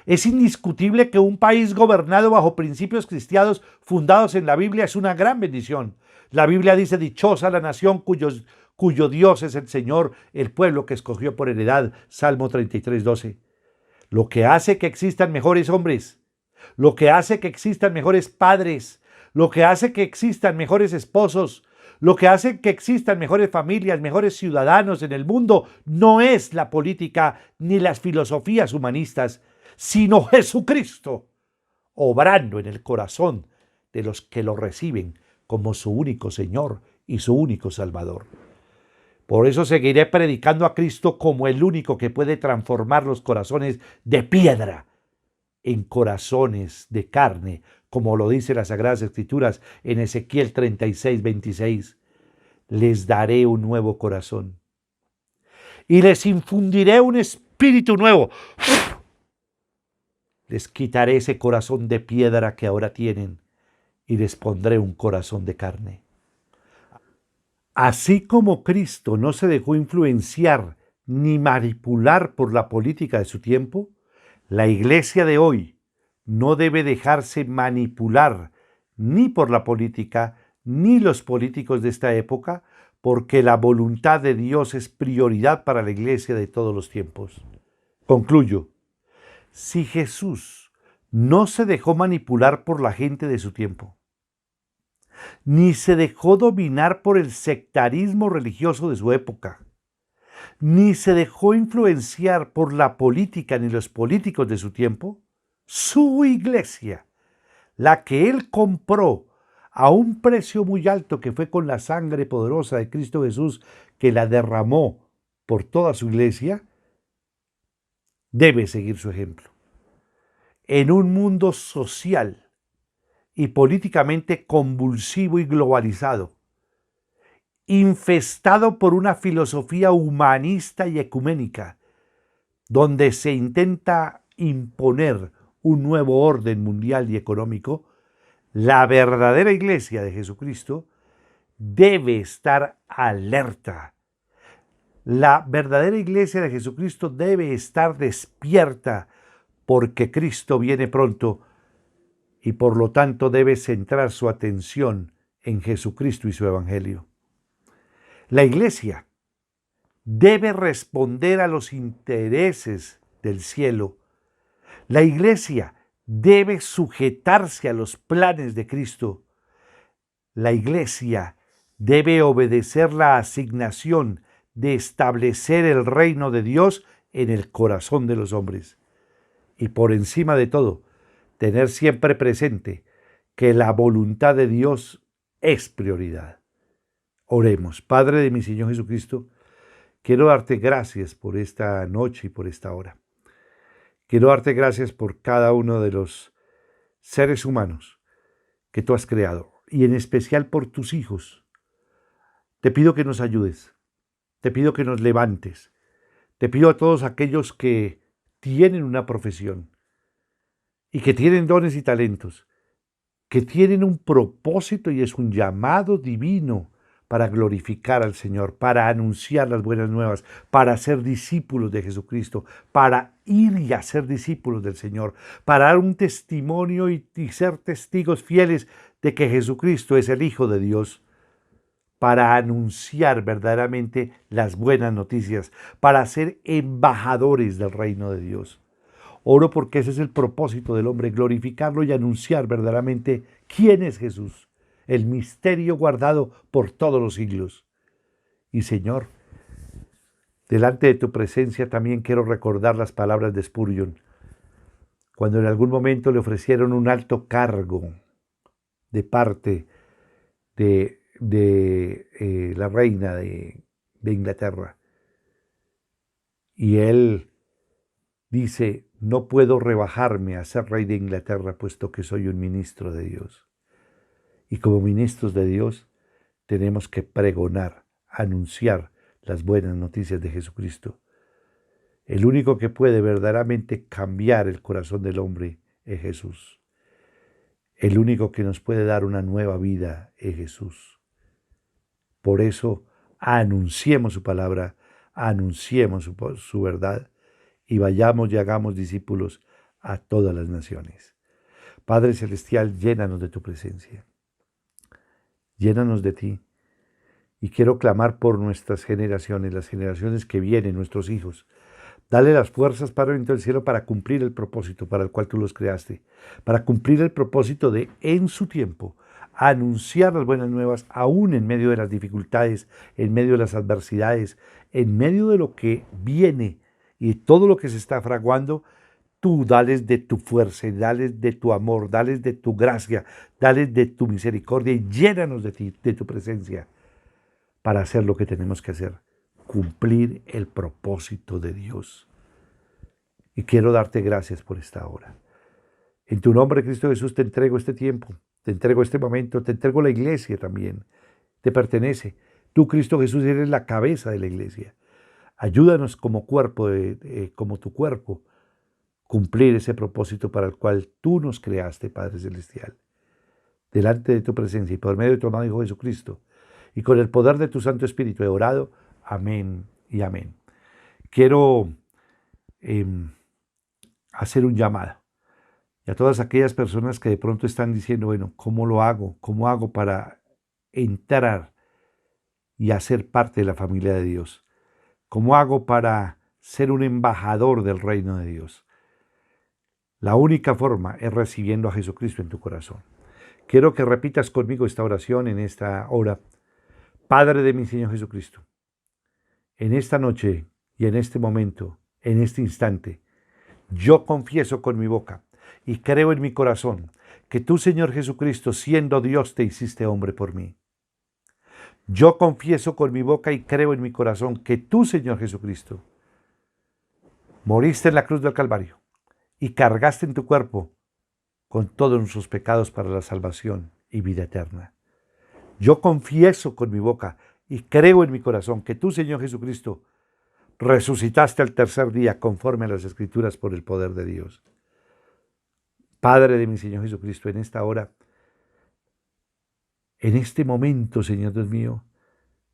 Es indiscutible que un país gobernado bajo principios cristianos fundados en la Biblia es una gran bendición. La Biblia dice: dichosa la nación cuyo Dios es el Señor, el pueblo que escogió por heredad. Salmo 33:12. Lo que hace que existan mejores hombres, lo que hace que existan mejores padres, lo que hace que existan mejores esposos, lo que hace que existan mejores familias, mejores ciudadanos en el mundo, no es la política ni las filosofías humanistas, sino Jesucristo, obrando en el corazón de los que lo reciben como su único Señor y su único Salvador. Por eso seguiré predicando a Cristo como el único que puede transformar los corazones de piedra en corazones de carne, como lo dice las Sagradas Escrituras en Ezequiel 36:26. Les daré un nuevo corazón y les infundiré un espíritu nuevo. Les quitaré ese corazón de piedra que ahora tienen y les pondré un corazón de carne. Así como Cristo no se dejó influenciar ni manipular por la política de su tiempo, la iglesia de hoy no debe dejarse manipular ni por la política ni los políticos de esta época, porque la voluntad de Dios es prioridad para la iglesia de todos los tiempos. Concluyo. Si Jesús no se dejó manipular por la gente de su tiempo, ni se dejó dominar por el sectarismo religioso de su época, ni se dejó influenciar por la política ni los políticos de su tiempo, su iglesia, la que él compró a un precio muy alto, que fue con la sangre poderosa de Cristo Jesús, que la derramó por toda su iglesia, debe seguir su ejemplo. En un mundo social y políticamente convulsivo y globalizado, infestado por una filosofía humanista y ecuménica, donde se intenta imponer un nuevo orden mundial y económico, la verdadera iglesia de Jesucristo debe estar alerta. La verdadera iglesia de Jesucristo debe estar despierta, porque Cristo viene pronto y por lo tanto debe centrar su atención en Jesucristo y su evangelio. La iglesia debe responder a los intereses del cielo. La iglesia debe sujetarse a los planes de Cristo. La iglesia debe obedecer la asignación de establecer el reino de Dios en el corazón de los hombres. Y por encima de todo, tener siempre presente que la voluntad de Dios es prioridad. Oremos. Padre de mi Señor Jesucristo, quiero darte gracias por esta noche y por esta hora. Quiero darte gracias por cada uno de los seres humanos que tú has creado, y en especial por tus hijos. Te pido que nos ayudes, te pido que nos levantes, te pido a todos aquellos que tienen una profesión y que tienen dones y talentos, que tienen un propósito y es un llamado divino para glorificar al Señor, para anunciar las buenas nuevas, para ser discípulos de Jesucristo, para ir y hacer discípulos del Señor, para dar un testimonio y ser testigos fieles de que Jesucristo es el Hijo de Dios, para anunciar verdaderamente las buenas noticias, para ser embajadores del reino de Dios. Oro porque ese es el propósito del hombre, glorificarlo y anunciar verdaderamente quién es Jesús, el misterio guardado por todos los siglos. Y Señor, delante de tu presencia también quiero recordar las palabras de Spurgeon, cuando en algún momento le ofrecieron un alto cargo de parte de la reina de Inglaterra. Y él dice: no puedo rebajarme a ser rey de Inglaterra, puesto que soy un ministro de Dios. Y como ministros de Dios tenemos que pregonar, anunciar las buenas noticias de Jesucristo. El único que puede verdaderamente cambiar el corazón del hombre es Jesús. El único que nos puede dar una nueva vida es Jesús. Por eso anunciemos su palabra, anunciemos su verdad y vayamos y hagamos discípulos a todas las naciones. Padre Celestial, llénanos de tu presencia. Llénanos de ti. Y quiero clamar por nuestras generaciones, las generaciones que vienen, nuestros hijos. Dale las fuerzas, Padre bendito del cielo, para cumplir el propósito para el cual tú los creaste. Para cumplir el propósito de, en su tiempo, anunciar las buenas nuevas, aún en medio de las dificultades, en medio de las adversidades, en medio de lo que viene y todo lo que se está fraguando. Tú dales de tu fuerza, dales de tu amor, dales de tu gracia, dales de tu misericordia y llénanos de ti, de tu presencia, para hacer lo que tenemos que hacer, cumplir el propósito de Dios. Y quiero darte gracias por esta hora. En tu nombre, Cristo Jesús, te entrego este tiempo, te entrego este momento, te entrego la iglesia también, te pertenece. Tú, Cristo Jesús, eres la cabeza de la iglesia. Ayúdanos como cuerpo, como tu cuerpo, cumplir ese propósito para el cual tú nos creaste, Padre Celestial. Delante de tu presencia y por medio de tu amado Hijo Jesucristo y con el poder de tu Santo Espíritu he orado. Amén y amén. Quiero hacer un llamado y a todas aquellas personas que de pronto están diciendo, bueno, ¿cómo lo hago? ¿Cómo hago para entrar y hacer parte de la familia de Dios? ¿Cómo hago para ser un embajador del reino de Dios? La única forma es recibiendo a Jesucristo en tu corazón. Quiero que repitas conmigo esta oración en esta hora. Padre de mi Señor Jesucristo, en esta noche y en este momento, en este instante, yo confieso con mi boca y creo en mi corazón que tú, Señor Jesucristo, siendo Dios, te hiciste hombre por mí. Yo confieso con mi boca y creo en mi corazón que tú, Señor Jesucristo, moriste en la cruz del Calvario y cargaste en tu cuerpo con todos nuestros pecados para la salvación y vida eterna. Yo confieso con mi boca y creo en mi corazón que tú, Señor Jesucristo, resucitaste al tercer día conforme a las Escrituras por el poder de Dios. Padre de mi Señor Jesucristo, en esta hora, en este momento, Señor Dios mío,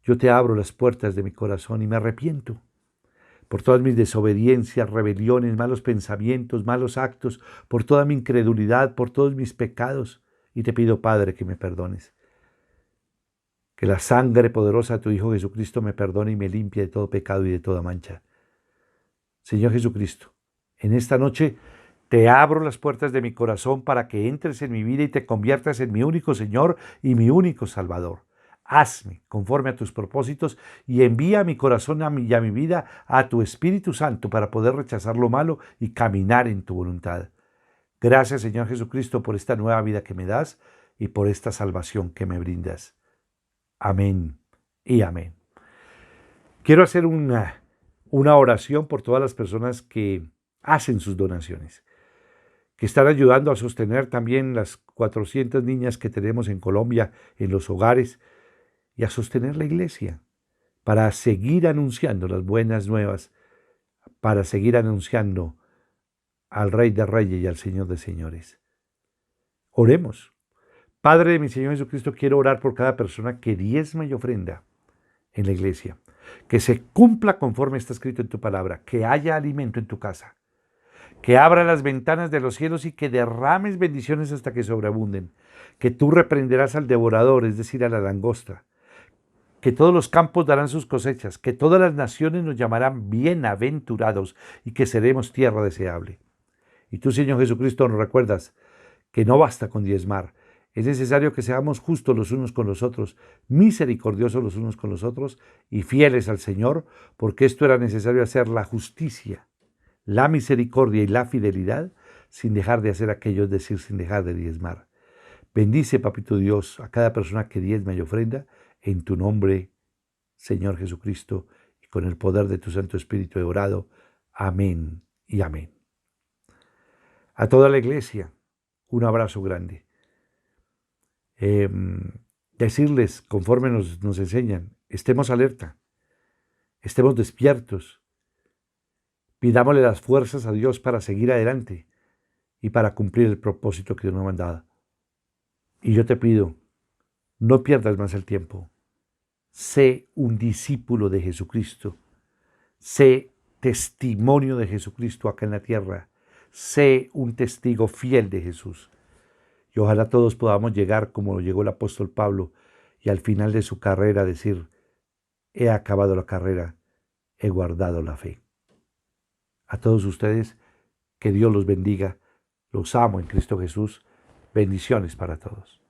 yo te abro las puertas de mi corazón y me arrepiento por todas mis desobediencias, rebeliones, malos pensamientos, malos actos, por toda mi incredulidad, por todos mis pecados. Y te pido, Padre, que me perdones. Que la sangre poderosa de tu Hijo Jesucristo me perdone y me limpie de todo pecado y de toda mancha. Señor Jesucristo, en esta noche te abro las puertas de mi corazón para que entres en mi vida y te conviertas en mi único Señor y mi único Salvador. Hazme conforme a tus propósitos y envía a mi corazón y a mi vida a tu Espíritu Santo para poder rechazar lo malo y caminar en tu voluntad. Gracias, Señor Jesucristo, por esta nueva vida que me das y por esta salvación que me brindas. Amén y amén. Quiero hacer una oración por todas las personas que hacen sus donaciones, que están ayudando a sostener también las 400 niñas que tenemos en Colombia en los hogares y a sostener la iglesia para seguir anunciando las buenas nuevas, para seguir anunciando al Rey de Reyes y al Señor de Señores. Oremos. Padre de mi Señor Jesucristo, quiero orar por cada persona que diezma y ofrenda en la iglesia. Que se cumpla conforme está escrito en tu palabra, que haya alimento en tu casa, que abra las ventanas de los cielos y que derrames bendiciones hasta que sobreabunden, que tú reprenderás al devorador, es decir, a la langosta, que todos los campos darán sus cosechas, que todas las naciones nos llamarán bienaventurados y que seremos tierra deseable. Y tú, Señor Jesucristo, nos recuerdas que no basta con diezmar, es necesario que seamos justos los unos con los otros, misericordiosos los unos con los otros y fieles al Señor, porque esto era necesario hacer la justicia, la misericordia y la fidelidad sin dejar de hacer aquello, es decir, sin dejar de diezmar. Bendice, Papito Dios, a cada persona que diezma y ofrenda, en tu nombre, Señor Jesucristo, y con el poder de tu Santo Espíritu he orado. Amén y amén. A toda la iglesia, un abrazo grande. Decirles, conforme nos enseñan, estemos alerta, estemos despiertos, Pidámosle las fuerzas a Dios para seguir adelante y para cumplir el propósito que Dios nos ha mandado. Y yo te pido, no pierdas más el tiempo. Sé un discípulo de Jesucristo. Sé testimonio de Jesucristo acá en la tierra. Sé un testigo fiel de Jesús. Y ojalá todos podamos llegar como llegó el apóstol Pablo y al final de su carrera decir, he acabado la carrera, he guardado la fe. A todos ustedes, que Dios los bendiga. Los amo en Cristo Jesús. Bendiciones para todos.